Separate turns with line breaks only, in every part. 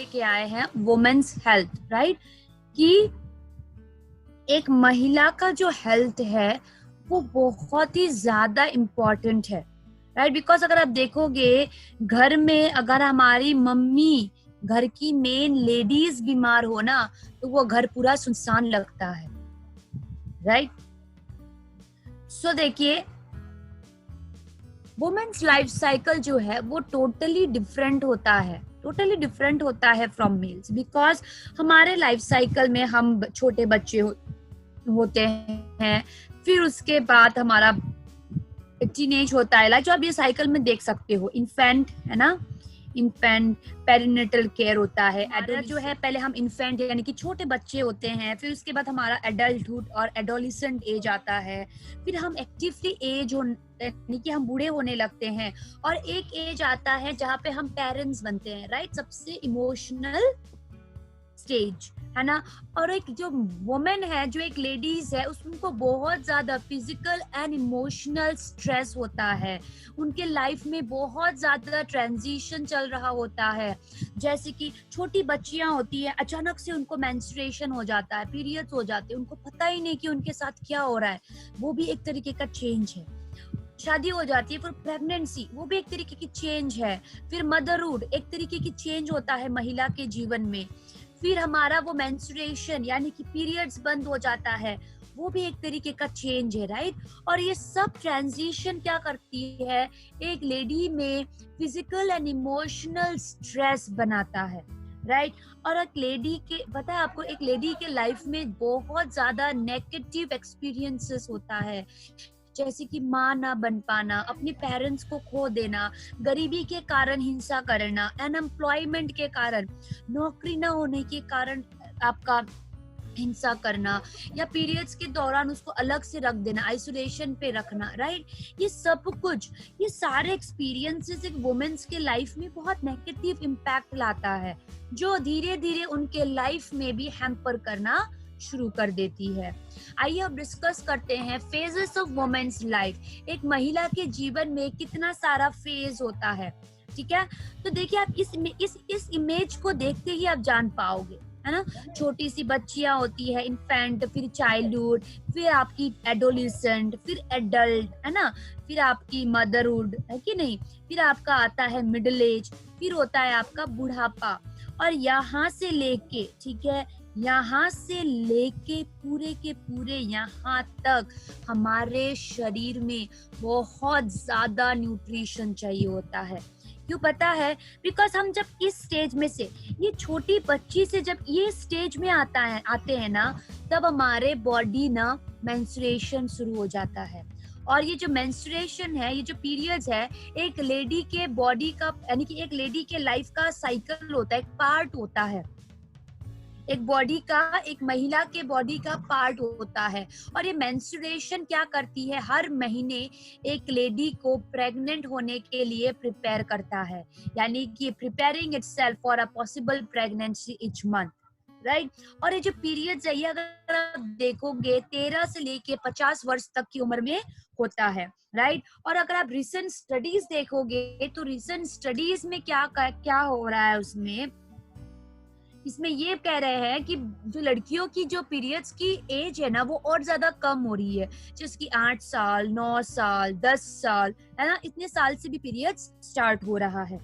लेके आए हैं वुमेन्स हेल्थ, राइट, कि एक महिला का जो हेल्थ है वो बहुत ही ज्यादा इम्पोर्टेंट है, राइट। बिकॉज अगर आप देखोगे घर में अगर हमारी मम्मी, घर की मेन लेडीज बीमार हो ना, तो वो घर पूरा सुनसान लगता है, राइट। सो देखिए, वुमेन्स लाइफ साइकिल जो है वो टोटली डिफरेंट होता है फ्रॉम मेल्स। बिकॉज हमारे लाइफ साइकिल में हम छोटे बच्चे होते हैं, फिर उसके बाद हमारा टीनेज होता है, लाइक जो आप ये साइकिल में देख सकते हो, इन्फेंट है ना, इन्फेंट पेरिनेटल केयर होता है, एडल्ट जो है, पहले हम इन्फेंट यानी कि छोटे बच्चे होते हैं, फिर उसके बाद हमारा एडल्टहुड और एडोलिसेंट एज आता है, फिर हम एक्टिवली एज यानी कि हम बूढ़े होने लगते हैं, और एक एज आता है जहाँ पे हम पेरेंट्स बनते हैं, राइट, सबसे इमोशनल स्टेज है ना। और एक जो वुमेन है, जो एक लेडीज है, उनको बहुत ज्यादा फिजिकल एंड इमोशनल स्ट्रेस होता है, उनके लाइफ में बहुत ज्यादा ट्रांजिशन चल रहा होता है। जैसे कि छोटी बच्चियां होती है, अचानक से उनको मेंस्ट्रुएशन हो जाता है, पीरियड्स हो जाते हैं, उनको पता ही नहीं कि उनके साथ क्या हो रहा है, वो भी एक तरीके का चेंज है। शादी हो जाती है, फिर प्रेगनेंसी, वो भी एक तरीके की चेंज है। फिर मदरहुड एक तरीके की चेंज होता है महिला के जीवन में। फिर हमारा वो मेंस्ट्रुएशन यानी कि पीरियड्स बंद हो जाता है, वो भी एक तरीके का चेंज है, राइट। और ये सब ट्रांजिशन क्या करती है, एक लेडी में फिजिकल एंड इमोशनल स्ट्रेस बनाता है, राइट। और एक लेडी के, पता है आपको, एक लेडी के लाइफ में बहुत ज्यादा नेगेटिव एक्सपीरियंसेस होता है, जैसे कि माँ ना बन पाना, अपने पेरेंट्स को खो देना, गरीबी के कारण हिंसा करना, अनएम्प्लॉयमेंट के कारण, नौकरी ना होने के कारण आपका हिंसा करना, या पीरियड्स के दौरान उसको अलग से रख देना, आइसोलेशन पे रखना, राइट। ये सब कुछ, ये सारे एक्सपीरियंसेस एक वुमेन्स के लाइफ में बहुत नेगेटिव इम्पैक्ट लाता है, जो धीरे धीरे उनके लाइफ में भी हैम्पर करना शुरू कर देती है। आइए अब डिस्कस करते हैं फेजेस ऑफ वुमेन्स लाइफ। एक महिला के जीवन में कितना सारा फेज होता है, ठीक है। तो देखिए, आप इस इमेज को देखते ही आप जान पाओगे, है ना। छोटी सी बच्चियां होती है, इन्फेंट, फिर चाइल्डहुड, फिर आपकी एडोलिसेंट, फिर एडल्ट, है ना, फिर आपकी मदरहुड, है कि नहीं, फिर आपका आता है मिडिल एज, फिर होता है आपका बुढ़ापा। और यहाँ से लेके, ठीक है, यहाँ से लेके पूरे के पूरे यहाँ तक हमारे शरीर में बहुत ज्यादा न्यूट्रिशन चाहिए होता है। क्यों पता है? बिकॉज हम जब इस स्टेज में से, ये छोटी बच्ची से जब ये स्टेज में आते हैं ना, तब हमारे बॉडी ना मेंस्ट्रुएशन शुरू हो जाता है। और ये जो मेंस्ट्रुएशन है, ये जो पीरियड्स है, एक लेडी के बॉडी का, यानी कि एक लेडी के लाइफ का साइकिल होता है, एक पार्ट होता है, एक बॉडी का, एक महिला के बॉडी का पार्ट होता है। और ये मेंस्ट्रुएशन क्या करती है, हर महीने एक लेडी को प्रेग्नेंट होने के लिए प्रिपेयर करता है, यानी कि preparing itself for a possible pregnancy each month, right. और ये जो पीरियड्स है, ये अगर आप देखोगे 13 से लेके 50 वर्ष तक की उम्र में होता है, राइट। और अगर आप रिसेंट स्टडीज देखोगे, तो रिसेंट स्टडीज में क्या हो रहा है, इसमें ये कह रहे हैं कि जो लड़कियों की जो पीरियड्स की एज है ना, वो और ज्यादा कम हो रही है, जिसकी 8 साल, 9 साल, 10 साल, है ना, इतने साल से भी पीरियड्स स्टार्ट हो रहा है,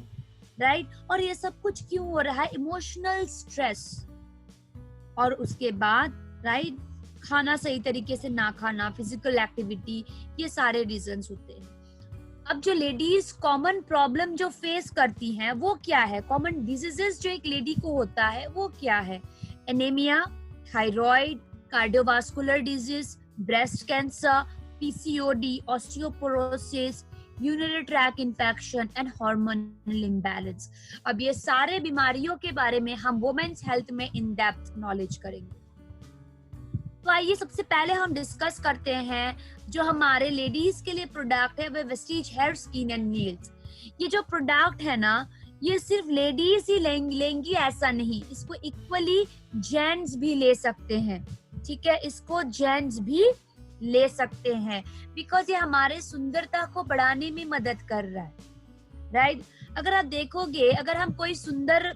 राइट। और ये सब कुछ क्यों हो रहा है? इमोशनल स्ट्रेस, और उसके बाद, राइट, खाना सही तरीके से ना खाना, फिजिकल एक्टिविटी, ये सारे रीजंस होते हैं। अब जो लेडीज कॉमन प्रॉब्लम जो फेस करती हैं, वो क्या है? कॉमन डिजीजेस जो एक लेडी को होता है, वो क्या है? Anaemia, thyroid, cardiovascular disease, breast cancer, PCOD, osteoporosis, urinary tract infection and hormonal imbalance. अब ये सारे बीमारियों के बारे में हम वुमेन्स हेल्थ में इन डेप्थ नॉलेज करेंगे। तो आइए सबसे पहले हम डिस्कस करते हैं जो हमारे लेडीज के लिए प्रोडक्ट है, वो Vestige hair, skin and nails. ये जो प्रोडक्ट है ना, ये सिर्फ लेडीज ही लेंगी ऐसा नहीं, इसको इक्वली जेंट्स भी ले सकते हैं, ठीक है, इसको जेंट्स भी ले सकते हैं, बिकॉज ये हमारे सुंदरता को बढ़ाने में मदद कर रहा है, राइट। अगर आप देखोगे, अगर हम कोई सुंदर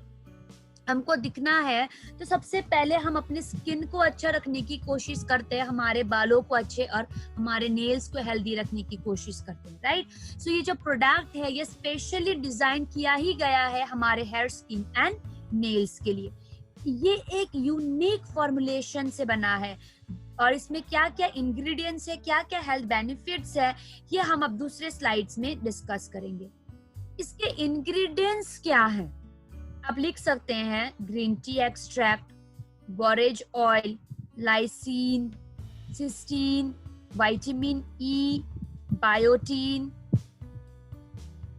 हमको दिखना है तो सबसे पहले हम अपने स्किन को अच्छा रखने की कोशिश करते हैं, हमारे बालों को अच्छे और हमारे नेल्स को हेल्दी रखने की कोशिश करते हैं, राइट। सो ये जो प्रोडक्ट है ये स्पेशली डिजाइन किया ही गया है हमारे हेयर, स्किन एंड नेल्स के लिए। ये एक यूनिक फॉर्मुलेशन से बना है और इसमें क्या क्या इंग्रेडिएंट्स है, क्या क्या हेल्थ बेनिफिट्स है, ये हम अब दूसरे स्लाइड्स में डिस्कस करेंगे। इसके इंग्रेडिएंट्स क्या है आप लिख सकते हैं, green tea extract, borage oil, lysine, cysteine, vitamin E, biotin,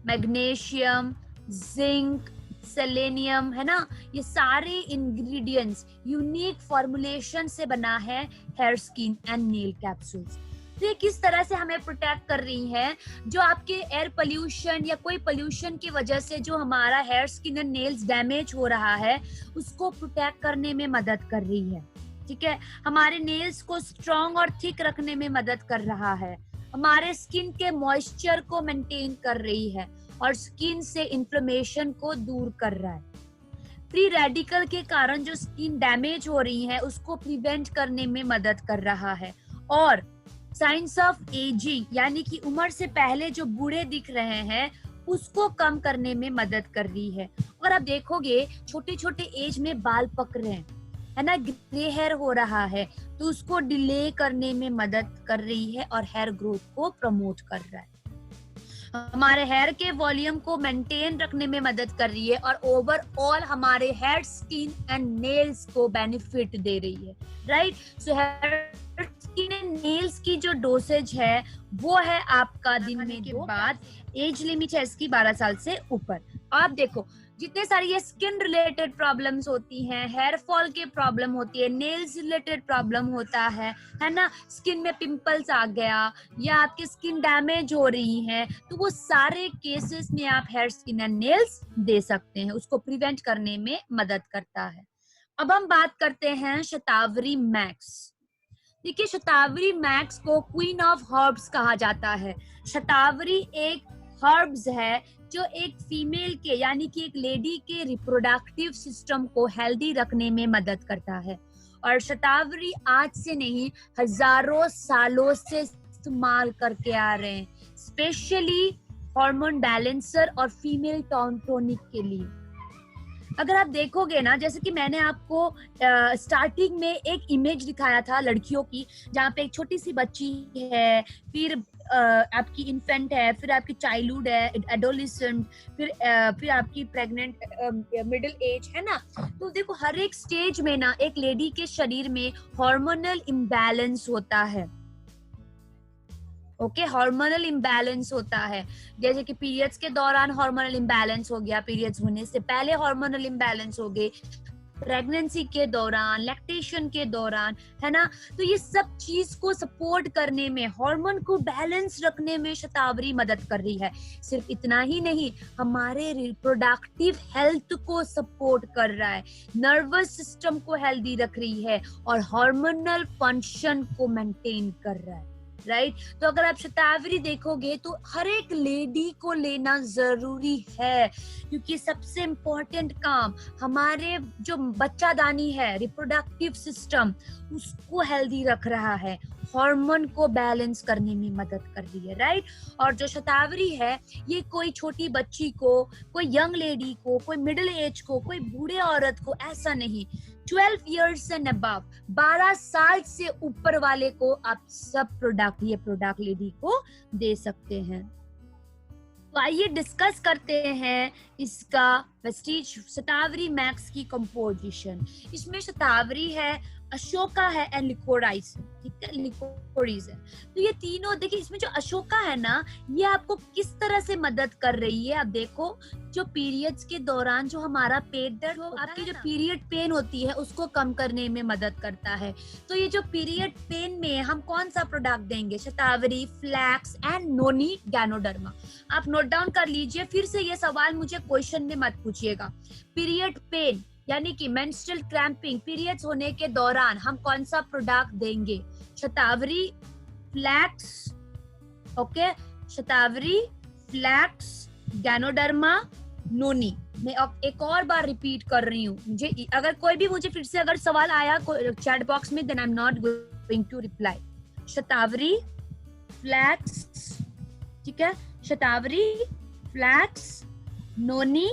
magnesium, zinc, selenium, है ना। ये सारे इंग्रेडिएंट्स यूनिक फॉर्मुलेशन से बना है hair, skin and nail capsules. तो ये किस तरह से हमें प्रोटेक्ट कर रही है, जो आपके एयर पोल्यूशन या कोई पोल्यूशन की वजह से जो हमारा hair, skin and nails damage हो रहा है उसको प्रोटेक्ट करने में मदद कर रही है, ठीक है। हमारे नेल्स को स्ट्रॉन्ग और थिक रखने में मदद कर रहा है, हमारे स्किन के मॉइस्चर को मेंटेन कर रही है और स्किन से इन्फ्लेमेशन को दूर कर रहा है। फ्री रेडिकल के कारण जो स्किन डैमेज हो रही है उसको प्रिवेंट करने में मदद कर रहा है और साइंस ऑफ एजिंग यानी कि उम्र से पहले जो बूढ़े दिख रहे हैं उसको कम करने में मदद कर रही है। और आप देखोगे छोटे छोटे एज में बाल पक रहे हैं, है ना, ग्रे हेयर हो रहा है, तो उसको डिले करने में मदद कर रही है और हेयर ग्रोथ को प्रमोट कर रहा है। हमारे हेयर के वॉल्यूम को मेंटेन रखने में मदद कर रही है और ओवरऑल हमारे हेयर, स्किन एंड नेल्स को बेनिफिट दे रही है, right. So here, skin and nails की जो डोसेज है वो है आपका दिन में के बाद, एज लिमिट है इसकी 12 साल से ऊपर। आप देखो जितने सारी ये स्किन रिलेटेड प्रॉब्लम्स होती हैं, हेयर फॉल के प्रॉब्लम होती है, नेल्स रिलेटेड प्रॉब्लम होता है ना, स्किन में पिंपल्स आ गया या आपकी स्किन डैमेज हो रही है, तो वो सारे केसेस में आप हेयर, स्किन एंड नेल्स दे सकते हैं, उसको प्रिवेंट करने में मदद करता है। अब हम बात करते हैं शतावरी मैक्स। देखिए शतावरी मैक्स को क्वीन ऑफ हर्ब्स कहा जाता है। शतावरी एक हर्ब्स है जो एक फीमेल के यानी कि एक लेडी के रिप्रोडक्टिव सिस्टम को हेल्दी रखने में मदद करता है और शतावरी आज से नहीं हजारों सालों से इस्तेमाल करके आ रहे हैं, स्पेशली हार्मोन बैलेंसर और फीमेल टोनिक के लिए। अगर आप देखोगे ना, जैसे कि मैंने आपको स्टार्टिंग में एक इमेज दिखाया था लड़कियों की, जहाँ पे एक छोटी सी बच्ची है, फिर आपकी इन्फेंट है, फिर आपकी चाइल्डहुड है, एडोलेसेंट, फिर आपकी प्रेग्नेंट, मिडिल एज, है ना। तो देखो हर एक स्टेज में ना एक लेडी के शरीर में हार्मोनल इम्बैलेंस होता है, ओके, हार्मोनल इम्बैलेंस होता है। जैसे कि पीरियड्स के दौरान हार्मोनल इम्बैलेंस हो गया, पीरियड्स होने से पहले हार्मोनल इम्बैलेंस हो गए, प्रेगनेंसी के दौरान, लैक्टेशन के दौरान, है ना। तो ये सब चीज को सपोर्ट करने में, हार्मोन को बैलेंस रखने में शतावरी मदद कर रही है। सिर्फ इतना ही नहीं, हमारे रिप्रोडक्टिव हेल्थ को सपोर्ट कर रहा है, नर्वस सिस्टम को हेल्दी रख रही है और हार्मोनल फंक्शन को मेंटेन कर रहा है, राइट। तो अगर आप शतावरी देखोगे तो हर एक लेडी को लेना जरूरी है, क्योंकि सबसे इम्पोर्टेंट काम हमारे जो बच्चादानी है, रिप्रोडक्टिव सिस्टम, उसको हेल्दी रख रहा है, हार्मोन को बैलेंस करने में मदद कर रही है, राइट। और जो शतावरी है ये कोई छोटी बच्ची को, कोई यंग लेडी को, कोई मिडिल एज को, कोई बूढ़े औरत को, ऐसा नहीं, 12 years एंड अबव, 12 साल से ऊपर वाले को आप सब प्रोडक्ट, ये प्रोडक्ट लेडी को दे सकते हैं। तो आइए डिस्कस करते हैं इसका वेस्टीज शतावरी मैक्स की कंपोजिशन। इसमें शतावरी है, अशोका है एंड लिकोराइस, ठीक है, लिकोराइस है। तो ये तीनों देखिए, इसमें जो अशोका है ना, ये आपको किस तरह से मदद कर रही है। आप देखो जो पीरियड्स के दौरान जो हमारा पेट दर्द, आपकी जो पीरियड पेन होती है उसको कम करने में मदद करता है। तो ये जो पीरियड पेन में हम कौन सा प्रोडक्ट देंगे, शतावरी, फ्लैक्स एंड नोनी गैनोडर्मा। आप नोट डाउन कर लीजिए, फिर से ये सवाल मुझे क्वेश्चन में मत पूछिएगा। पीरियड पेन यानी कि मेंस्ट्रुअल क्रैम्पिंग, पीरियड्स होने के दौरान हम कौन सा प्रोडक्ट देंगे, शतावरी, फ्लैक्स, ओके, शतावरी, फ्लैक्स, गैनोडर्मा, नोनी, मैं अब एक और बार रिपीट कर रही हूँ, मुझे अगर कोई भी मुझे फिर से अगर सवाल आया चैट बॉक्स में, then I am not going to reply. Shatavari, flax, ठीक है, शतावरी, फ्लैक्स, नोनी,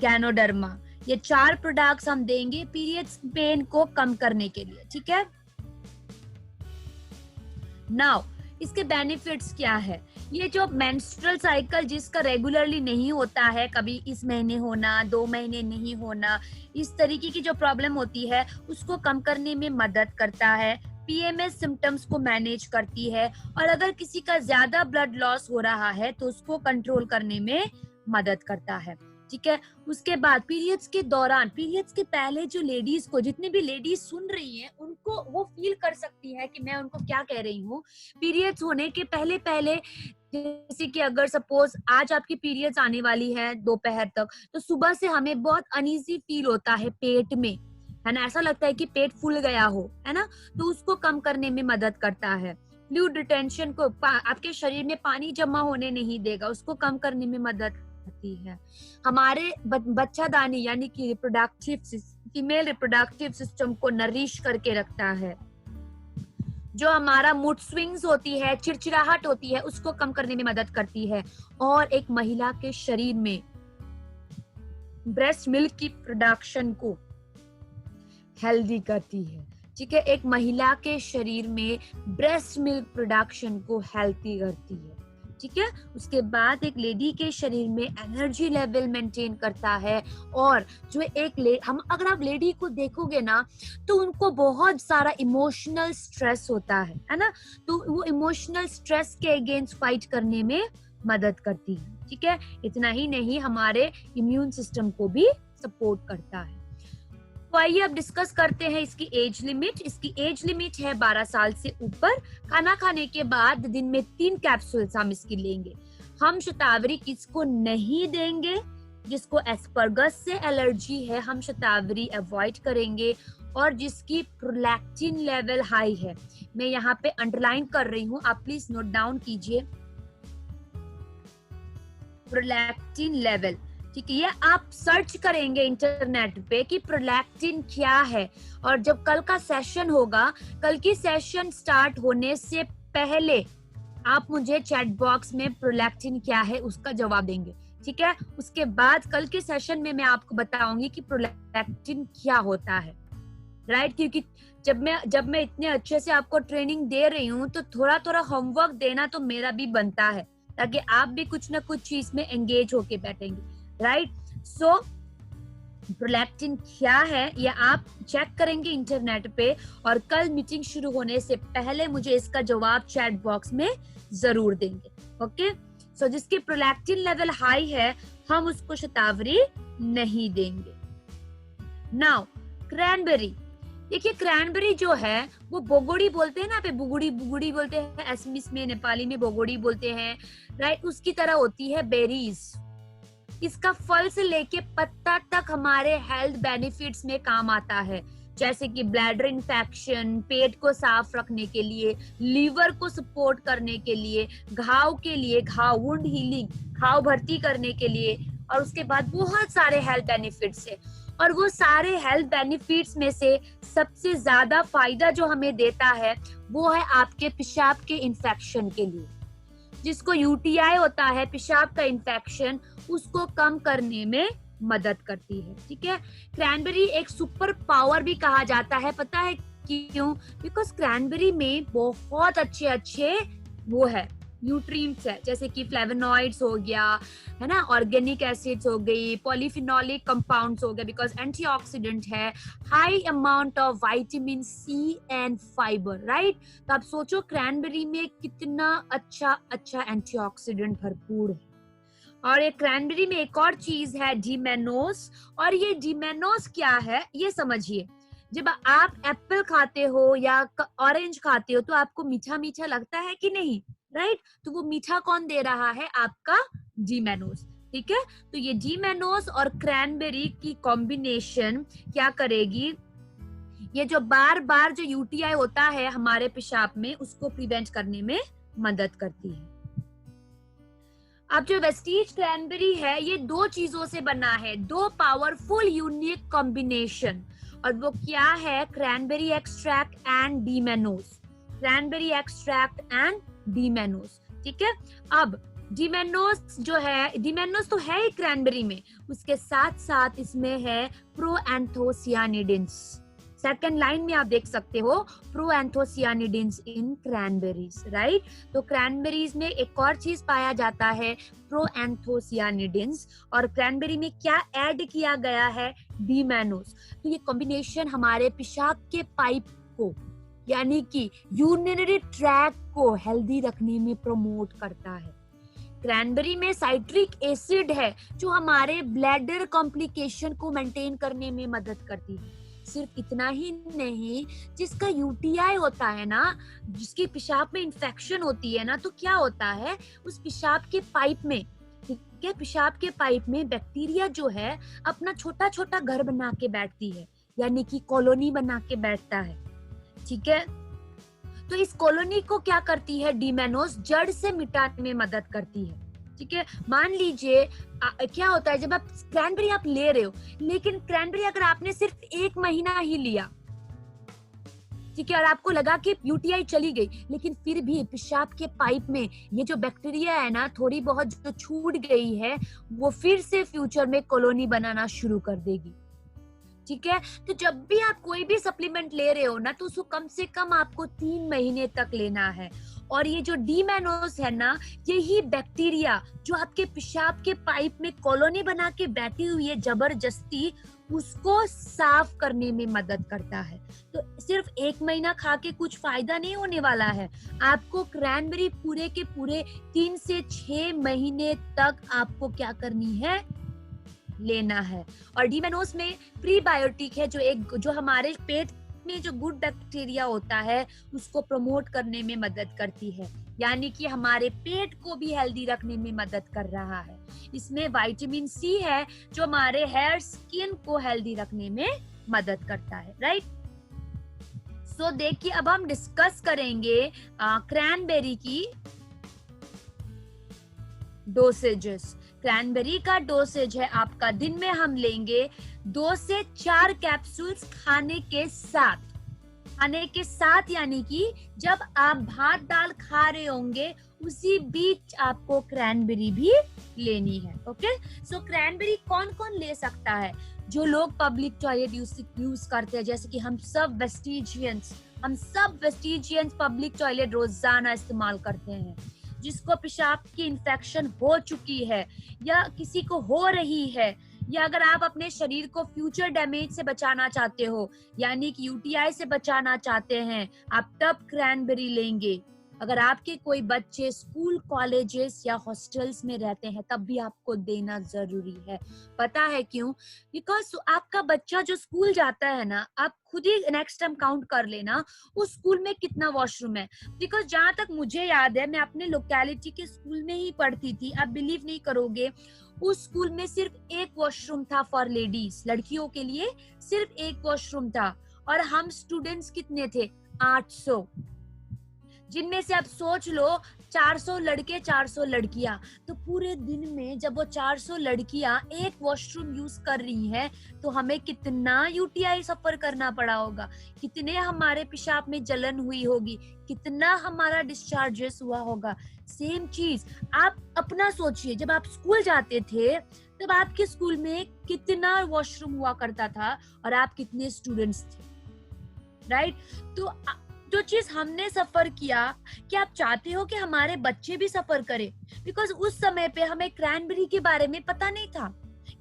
गैनोडर्मा, ये 4 प्रोडक्ट्स हम देंगे पीरियड्स पेन को कम करने के लिए, ठीक है। नाउ इसके बेनिफिट्स क्या है? ये जो मेंस्ट्रुअल साइकिल जिसका रेगुलरली नहीं होता है, कभी इस महीने होना, 2 महीने नहीं होना, इस तरीके की जो प्रॉब्लम होती है उसको कम करने में मदद करता है, पीएमएस सिम्टम्स को मैनेज करती है, और अगर किसी का ज्यादा ब्लड लॉस हो रहा है तो उसको कंट्रोल करने में मदद करता है, ठीक है। उसके बाद पीरियड्स के दौरान, पीरियड्स के पहले जो लेडीज को, जितने भी लेडीज सुन रही हैं उनको वो फील कर सकती है कि मैं उनको क्या कह रही हूँ। पीरियड्स होने के पहले पहले, जैसे कि अगर सपोज आज आपकी पीरियड्स आने वाली है दोपहर तक, तो सुबह से हमें बहुत अनईजी फील होता है पेट में, है ना, ऐसा लगता है कि पेट फूल गया हो, है ना, तो उसको कम करने में मदद करता है। फ्लूइड रिटेंशन को, आपके शरीर में पानी जमा होने नहीं देगा, उसको कम करने में मदद करती है। हमारे बच्चादानी यानी कि रिप्रोडक्टिव, फीमेल रिप्रोडक्टिव सिस्टम को नरिश करके रखता है। जो हमारा मूड स्विंग्स होती है, चिड़चिड़ाहट होती है, उसको कम करने में मदद करती है। और एक महिला के शरीर में ब्रेस्ट मिल्क की प्रोडक्शन को हेल्दी करती है, ठीक है। एक महिला के शरीर में ब्रेस्ट मिल्क प्रोडक्शन को हेल्दी करती है, ठीक है। उसके बाद एक लेडी के शरीर में एनर्जी लेवल मेंटेन करता है। और जो अगर आप लेडी को देखोगे ना, तो उनको बहुत सारा इमोशनल स्ट्रेस होता है ना, तो वो इमोशनल स्ट्रेस के अगेंस्ट फाइट करने में मदद करती है, ठीक है। इतना ही नहीं, हमारे इम्यून सिस्टम को भी सपोर्ट करता है। तो आइए अब डिस्कस करते हैं इसकी एज लिमिट। इसकी एज लिमिट है 12 साल से ऊपर। खाना खाने के बाद दिन में 3 कैप्सूल्स हम इसकी लेंगे। हम शतावरी किसको नहीं देंगे? जिसको एस्परगस से एलर्जी है, हम शतावरी अवॉइड करेंगे। और जिसकी प्रोलैक्टिन लेवल हाई है, मैं यहाँ पे अंडरलाइन कर रही हूँ, आप प्लीज नोट डाउन कीजिए, प्रोलैक्टिन लेवल, ठीक है। ये आप सर्च करेंगे इंटरनेट पे कि प्रोलैक्टिन क्या है। और जब कल का सेशन होगा, कल की सेशन स्टार्ट होने से पहले आप मुझे चैट बॉक्स में प्रोलैक्टिन क्या है उसका जवाब देंगे, ठीक है। उसके बाद कल के सेशन में मैं आपको बताऊंगी कि प्रोलैक्टिन क्या होता है, राइट। क्योंकि जब मैं इतने अच्छे से आपको ट्रेनिंग दे रही हूँ, तो थोड़ा थोड़ा होमवर्क देना तो मेरा भी बनता है, ताकि आप भी कुछ ना कुछ चीज में एंगेज होके बैठेंगे, राइट। सो प्रोलैक्टिन क्या है ये आप चेक करेंगे इंटरनेट पे, और कल मीटिंग शुरू होने से पहले मुझे इसका जवाब चैट बॉक्स में जरूर देंगे, ओके। सो जिसकी प्रोलैक्टिन लेवल हाई है, हम उसको शतावरी नहीं देंगे। नाउ क्रैनबेरी, देखिए क्रैनबेरी जो है वो बोगोड़ी बोलते हैं ना, पे बुगुड़ी बुगुड़ी बोलते हैं, असमिस में, नेपाली में बोगोड़ी बोलते हैं, राइट। उसकी तरह होती है बेरीज। इसका फल से लेके पत्ता तक हमारे हेल्थ बेनिफिट्स में काम आता है, जैसे कि ब्लैडर इन्फेक्शन, पेट को साफ रखने के लिए, लीवर को सपोर्ट करने के लिए, घाव के लिए, घाव वुंड हीलिंग, घाव भर्ती करने के लिए, और उसके बाद बहुत सारे हेल्थ बेनिफिट्स है। और वो सारे हेल्थ बेनिफिट्स में से सबसे ज्यादा फायदा जो हमें देता है वो है आपके पेशाब के इन्फेक्शन के लिए। जिसको यूटीआई होता है, पेशाब का इन्फेक्शन, उसको कम करने में मदद करती है, ठीक है। क्रैनबेरी एक सुपर पावर भी कहा जाता है, पता है क्यों? बिकॉज क्रैनबेरी में बहुत अच्छे वो है न्यूट्रिएंट्स है, जैसे कि फ्लेवोनॉइड्स हो गया, है ना, ऑर्गेनिक एसिड्स हो गई, पॉलीफिनोलिक कंपाउंड्स हो गए, बिकॉज एंटीऑक्सीडेंट है, high amount of vitamin C and fibre, right. तो आप सोचो क्रैनबेरी में कितना अच्छा एंटीऑक्सीडेंट भरपूर है। और ये क्रैनबेरी में एक और चीज है डीमेनोस। और ये डीमेनोस क्या है ये समझिए। जब आप एप्पल खाते हो या ऑरेंज खाते हो तो आपको मीठा मीठा लगता है कि नहीं, राइट। तो वो मीठा कौन दे रहा है? आपका डीमेनोस, ठीक है। तो ये डीमेनोस और क्रैनबेरी की कॉम्बिनेशन क्या करेगी? ये जो बार बार जो यूटीआई होता है हमारे पेशाब में, उसको प्रिवेंट करने में मदद करती है। अब जो वेस्टीज क्रैनबेरी है ये दो चीजों से बना है, दो पावरफुल यूनिक कॉम्बिनेशन, और वो क्या है? Cranberry extract and D mannose, cranberry extract and D mannose. ठीक है, अब डीमेनोज जो है, डीमेनोज तो है ही क्रैनबेरी में, उसके साथ साथ इसमें है प्रोएंथोसियानिडिन्स। सेकंड लाइन में आप देख सकते हो प्रोएंथोसियानिडिन्स इन क्रैनबेरीज, राइट। तो क्रैनबेरीज में एक और चीज पाया जाता है प्रोएंथोसियानिडिन्स, और क्रैनबेरी में क्या ऐड किया गया है? डीमेनोज। तो ये कॉम्बिनेशन हमारे पेशाब के पाइप को, यानी कि यूरिनरी ट्रैक को हेल्दी रखने में प्रमोट करता है। क्रैनबेरी में साइट्रिक एसिड है जो हमारे ब्लैडर कॉम्प्लिकेशन को मेंटेन करने में मदद करती है। सिर्फ इतना ही नहीं, जिसका यूटीआई होता है ना, जिसकी पेशाब में इंफेक्शन होती है ना, तो क्या होता है उस पेशाब के पाइप में, ठीक है, पेशाब के पाइप में बैक्टीरिया जो है अपना छोटा छोटा घर बना के बैठती है, यानी कि कॉलोनी बना के बैठता है। ठीक है, तो इस कॉलोनी को क्या करती है? डीमेनोज जड़ से मिटाने में मदद करती है। ठीक है, मान लीजिए क्या होता है जब आप क्रैनबेरी आप ले रहे हो, लेकिन क्रैनबेरी अगर आपने सिर्फ 1 महीना ही लिया, ठीक है, और आपको लगा कि यूटीआई चली गई, लेकिन फिर भी पेशाब के पाइप में ये जो बैक्टीरिया है ना, थोड़ी बहुत जो छूट गई है, वो फिर से फ्यूचर में कॉलोनी बनाना शुरू कर देगी। ठीक है, तो जब भी आप कोई भी सप्लीमेंट ले रहे हो ना, तो उसको कम से कम आपको 3 महीने तक लेना है। और ये जो डीमेनोज है ना, यही बैक्टीरिया जो आपके पेशाब के पाइप में कॉलोनी बना के बैठी हुई है जबरदस्ती, उसको साफ करने में मदद करता है। तो सिर्फ 1 महीना खा के कुछ फायदा नहीं होने वाला है, आपको क्रैनबेरी पूरे के पूरे 3 से 6 महीने तक आपको क्या करनी है? लेना है। और डीमेनोज में प्रीबायोटिक है, जो हमारे पेट में जो गुड बैक्टीरिया होता है उसको प्रमोट करने में मदद करती है, यानी कि हमारे पेट को भी हेल्दी रखने में मदद कर रहा है। इसमें विटामिन सी है जो हमारे हेयर स्किन को हेल्दी रखने में मदद करता है, राइट। सो देखिए, अब हम डिस्कस करेंगे क्रैनबेरी की डोसेजेस। क्रैनबेरी का डोसेज है आपका, दिन में हम लेंगे 2 से 4 कैप्सूल्स खाने के साथ, यानी कि जब आप भात दाल खा रहे होंगे उसी बीच आपको क्रैनबेरी भी लेनी है। ओके, सो क्रैनबेरी कौन कौन ले सकता है? जो लोग पब्लिक टॉयलेट यूज करते हैं, जैसे कि हम सब वेस्टिजियंस पब्लिक टॉयलेट रोजाना इस्तेमाल करते हैं। जिसको पेशाब की इन्फेक्शन हो चुकी है या किसी को हो रही है, या अगर आप अपने शरीर को फ्यूचर डैमेज से बचाना चाहते हो, यानी कि यूटीआई से बचाना चाहते हैं, आप तब क्रैनबेरी लेंगे। अगर आपके कोई बच्चे स्कूल, कॉलेजेस या हॉस्टल्स में रहते हैं, तब भी आपको देना जरूरी है। पता है क्यों? बिकॉज आपका बच्चा जो स्कूल जाता है ना, आप खुद ही नेक्स्ट टाइम काउंट कर लेना उस स्कूल में कितना वॉशरूम है। बिकॉज जहां तक मुझे याद है, मैं अपने लोकेलिटी के स्कूल में ही पढ़ती थी। आप बिलीव नहीं करोगे, उस स्कूल में सिर्फ एक वॉशरूम था फॉर लेडीज, लड़कियों के लिए सिर्फ एक वॉशरूम था, और हम स्टूडेंट्स कितने थे? 800, जिनमें से आप सोच लो 400 लड़के 400 लड़कियां। तो पूरे दिन में जब वो 400 लड़कियां एक वॉशरूम यूज कर रही हैं, तो हमें कितना यूटीआई सफर करना पड़ा होगा, कितने हमारे पेशाब में जलन हुई होगी, कितना हमारा डिस्चार्जेस हुआ होगा। सेम चीज आप अपना सोचिए, जब आप स्कूल जाते थे तब आपके स्कूल में कितना वॉशरूम हुआ करता था और आप कितने स्टूडेंट्स थे, राइट। तो जो चीज हमने सफर किया, क्या आप चाहते हो कि हमारे बच्चे भी सफर करें? बिकॉज उस समय पे हमें क्रैनबेरी के बारे में पता नहीं था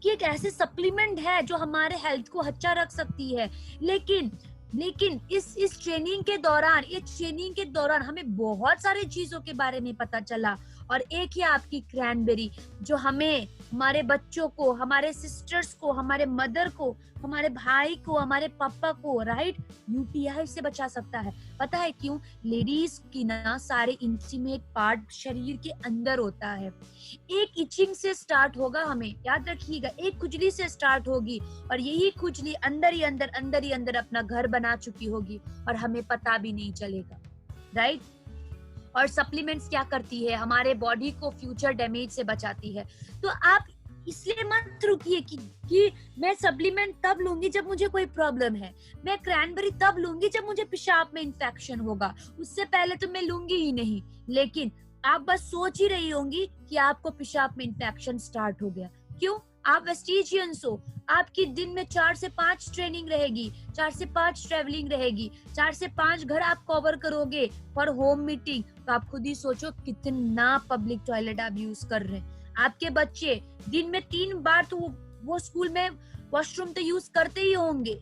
कि एक ऐसे सप्लीमेंट है जो हमारे हेल्थ को अच्छा रख सकती है। लेकिन इस ट्रेनिंग के दौरान हमें बहुत सारी चीजों के बारे में पता चला, और एक ही आपकी क्रैनबेरी जो हमें, हमारे बच्चों को, हमारे सिस्टर्स को, हमारे मदर को, हमारे भाई को, हमारे पापा को, राइट, यूटीआई से बचा सकता है। पता है क्यों? लेडीज की ना सारे इंटीमेट पार्ट शरीर के अंदर होता है। एक इचिंग से स्टार्ट होगा, हमें याद रखिएगा, एक खुजली से स्टार्ट होगी, और यही खुजली अंदर ही अंदर अपना घर बना चुकी होगी और हमें पता भी नहीं चलेगा, राइट। और सप्लीमेंट्स क्या करती है, हमारे बॉडी को फ्यूचर डैमेज से बचाती है। तो आप इसलिए मत रुकिए कि मैं सप्लीमेंट तब लूंगी जब मुझे कोई प्रॉब्लम है, मैं क्रैनबेरी तब लूंगी जब मुझे पेशाब में इन्फेक्शन होगा, उससे पहले तो मैं लूंगी ही नहीं। लेकिन आप बस सोच ही रही होंगी कि आपको पेशाब में इन्फेक्शन स्टार्ट हो गया। क्यों? आप वेस्टिजियंस हो, आपकी दिन में 4 से 5 ट्रेनिंग रहेगी, 4 से 5 ट्रेवलिंग रहेगी, 4 से 5 घर आप कवर करोगे फॉर होम मीटिंग। तो आप खुद ही सोचो कितना पब्लिक टॉयलेट आप यूज कर रहे हैं। आपके बच्चे दिन में 3 बार तो वो स्कूल में वॉशरूम तो यूज करते ही होंगे,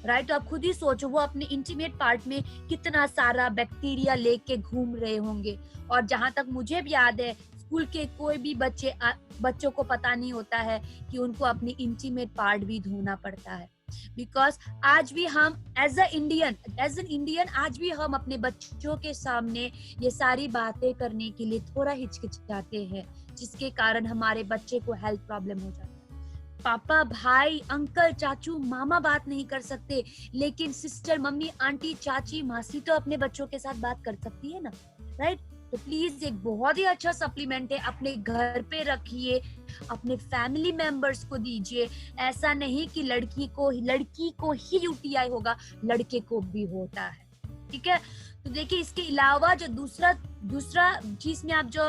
राइट? तो आप खुद ही सोचो वो अपने इंटीमेट पार्ट में कितना सारा बैक्टीरिया लेके घूम रहे होंगे। और जहां तक मुझे भी याद है, स्कूल के कोई भी बच्चों को पता नहीं होता है कि उनको अपनी इंटीमेट पार्ट भी धोना पड़ता है। बिकॉज आज भी हम एज एन इंडियन आज भी हम अपने बच्चों के सामने ये सारी बातें करने के लिए थोड़ा हिचकिचाते हैं, जिसके कारण हमारे बच्चे को हेल्थ प्रॉब्लम हो जाती है। पापा, भाई, अंकल, चाचू, मामा बात नहीं कर सकते, लेकिन सिस्टर, मम्मी, आंटी, चाची, मासी तो अपने बच्चों के साथ बात कर सकती है ना, राइट? तो प्लीज एक बहुत ही अच्छा सप्लीमेंट है, अपने घर पे रखिए, अपने फैमिली मेंबर्स को दीजिए। ऐसा नहीं कि लड़की को ही यूटीआई होगा, लड़के को भी होता है, ठीक है? तो देखिए, इसके अलावा जो दूसरा चीज में आप जो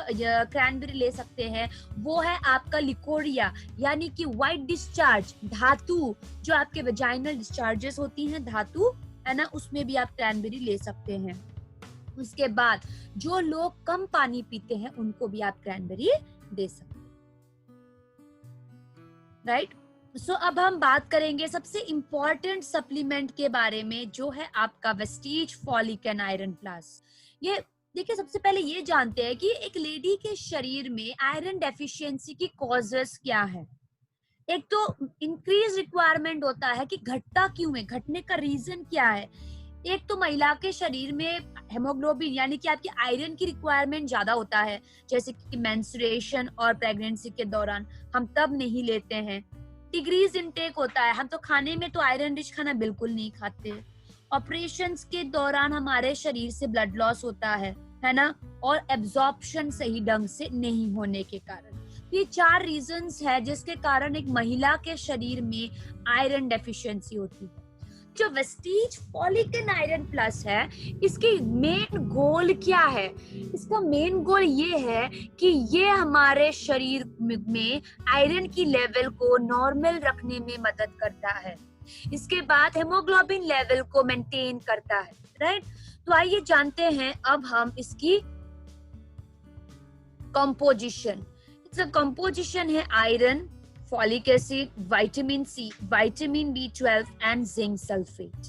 क्रैनबेरी ले सकते हैं वो है आपका लिकोरिया, यानी कि व्हाइट डिस्चार्ज, धातु, जो आपके वेजाइनल डिस्चार्जेस होती हैं, धातु है ना, उसमें भी आप क्रैनबेरी ले सकते हैं। उसके बाद जो लोग कम पानी पीते हैं उनको भी आप क्रैनबेरी दे सकते हैं, राइट? सो अब हम बात करेंगे सबसे इंपॉर्टेंट सप्लीमेंट के बारे में, जो है आपका Vestige folic and iron plus. ये देखिए, सबसे पहले ये जानते हैं कि एक लेडी के शरीर में आयरन डेफिशिएंसी की कॉजेस क्या है। एक तो इंक्रीज रिक्वायरमेंट होता है कि घटता क्यों है, घटने का रीजन क्या है। एक तो महिला के शरीर में हेमोग्लोबिन यानी कि आपकी आयरन की रिक्वायरमेंट ज्यादा होता है, जैसे कि मेंस्ट्रुएशन और प्रेगनेंसी के दौरान हम तब नहीं लेते हैं। डिक्रीज इनटेक होता है, हम तो खाने में तो आयरन रिच खाना बिल्कुल नहीं खाते। ऑपरेशंस के दौरान हमारे शरीर से ब्लड लॉस होता है ना, और एब्जॉर्प्शन सही ढंग से नहीं होने के कारण। ये 4 रीजंस है जिसके कारण एक महिला के शरीर में आयरन डेफिशिएंसी होती है। जो Vestige folic and iron plus है, इसकी मेन गोल क्या है? इसका मेन गोल ये है कि ये हमारे शरीर में आयरन की लेवल को नॉर्मल रखने में मदद करता है। इसके बाद हेमोग्लोबिन लेवल को मेंटेन करता है, राइट? तो आइए जानते हैं अब हम इसकी कंपोजिशन। इसका कंपोजिशन है iron, folic acid, vitamin C, vitamin B12 and zinc sulphate.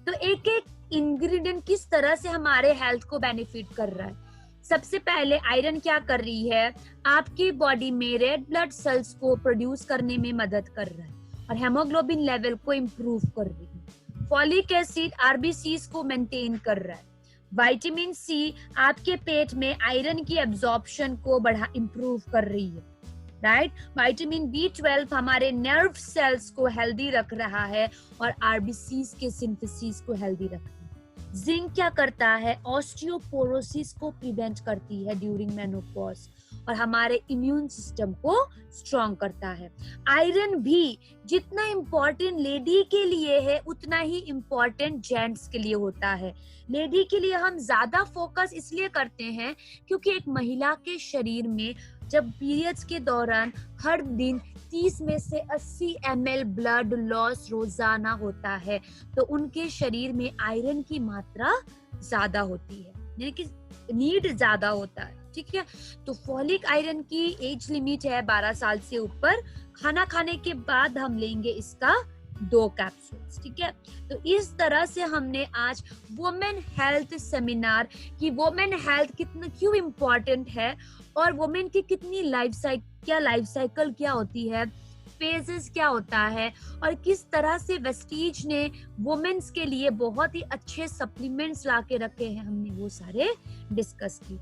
तो एक एक इंग्रेडिएंट किस तरह से हमारे हेल्थ को बेनिफिट कर रहा है। सबसे पहले आयरन क्या कर रही है, आपकी बॉडी में रेड ब्लड सेल्स को प्रोड्यूस करने में मदद कर रहा है और हेमोग्लोबिन लेवल को इम्प्रूव कर रही है। फॉलिक एसिड आरबीसीज को मेंटेन कर रहा है। विटामिन सी आपके पेट में आयरन की एब्जॉर्प्शन को इम्प्रूव कर रही है, राइट? विटामिन B12 हमारे नर्व सेल्स को हेल्दी रख रहा है और आरबीसीज के सिंथेसिस को हेल्दी रख रहा है। जिंक क्या करता है, ऑस्टियोपोरोसिस को प्रिवेंट करती है ड्यूरिंग मेनोपॉज और हमारे इम्यून सिस्टम को स्ट्रॉन्ग करता है। आयरन भी जितना इम्पोर्टेंट लेडी के लिए है उतना ही इम्पोर्टेंट जेंट्स के लिए होता है। लेडी के लिए हम ज्यादा फोकस इसलिए करते हैं क्योंकि एक महिला के शरीर में जब पीरियड्स के दौरान हर दिन 30 में से 80 ml ब्लड लॉस रोजाना होता है, तो उनके शरीर में आयरन की मात्रा ज्यादा होती है, यानी कि नीड ज्यादा होता है, ठीक है? तो फॉलिक आयरन की एज लिमिट है 12 साल से ऊपर। खाना खाने के बाद हम लेंगे इसका 2 कैप्सूल्स, ठीक है? तो इस तरह से हमने आज वुमेन हेल्थ सेमिनार की वुमेन हेल्थ कितना क्यों इम्पोर्टेंट है और वुमेन की कितनी लाइफ साइकिल क्या होती है, फेजेस क्या होता है और किस तरह से वेस्टीज ने वुमेन्स के लिए बहुत ही अच्छे सप्लीमेंट्स ला के रखे हैं, हमने वो सारे डिस्कस की।